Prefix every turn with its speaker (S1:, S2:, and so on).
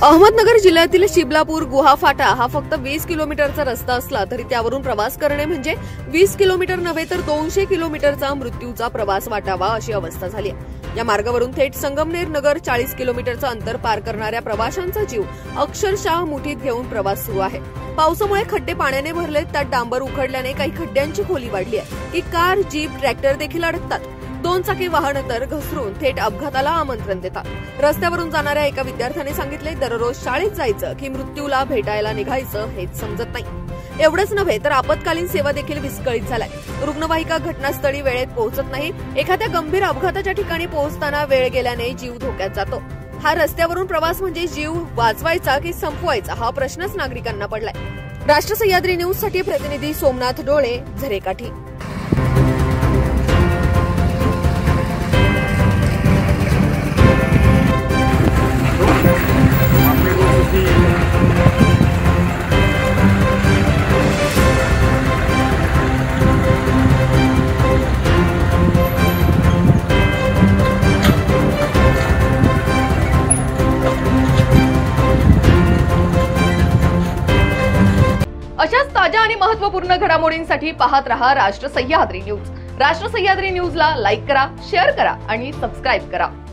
S1: अहमदनगर जिल्ह्यातील शिबलापूर गुहा फाटा हा फक्त 20 किलोमीटरचा रस्ता असला तरी त्यावरून प्रवास करणे म्हणजे 20 किलोमीटर नव्हे तर 200 किलोमीटरचा मृत्यूचा प्रवास वाटावा अशी अवस्था झाली आहे। या मार्गावरून थेट संगमनेर नगर 40 किलोमीटरचं अंतर पार करणाऱ्या प्रवाशांचा जीव अक्षरशः मुठीत घेऊन प्रवास सुरू आहे। पावसामुळे खड्डे पाण्याने भरलेत, त्यात डांबर उखडल्याने काही खड्ड्यांची खोली वाढली आहे की कार, जीप, ट्रॅक्टर देखील अडकतात। 2 चाकी वाहन तर घसरून थेट अपघाताला आमंत्रण देतात। रस्त्यावरून जाणाऱ्या एका विद्यार्थ्याने सांगितले, दररोज शाळेत जायचं की मृत्यूला भेटायला निघायचं हेच समजत नाही। एवढंच नव्हे तर आपत्कालीन सेवा देखील विस्कळीत झालाय। रुग्णवाहिका घटनास्थळी वेळेत पोहोचत नाही। एखाद्या गंभीर अपघाताच्या ठिकाणी पोहोचताना वेळ गेल्याने जीव धोक्यात जातो। हा रस्त्यावरून प्रवास म्हणजे जीव वाचवायचा की संपवायचा हा प्रश्नच नागरिकांना पडलाय। राष्ट्र सह्याद्री न्यूज साठी प्रतिनिधी सोमनाथ डोळे, झरेकाठी। अशाच ताज्या आणि महत्त्वपूर्ण घडामोडींसाठी पाहत रहा राष्ट्र सह्याद्री न्यूज। राष्ट्र सह्याद्री न्यूजला लाईक करा, शेअर करा आणि सबस्क्राइब करा।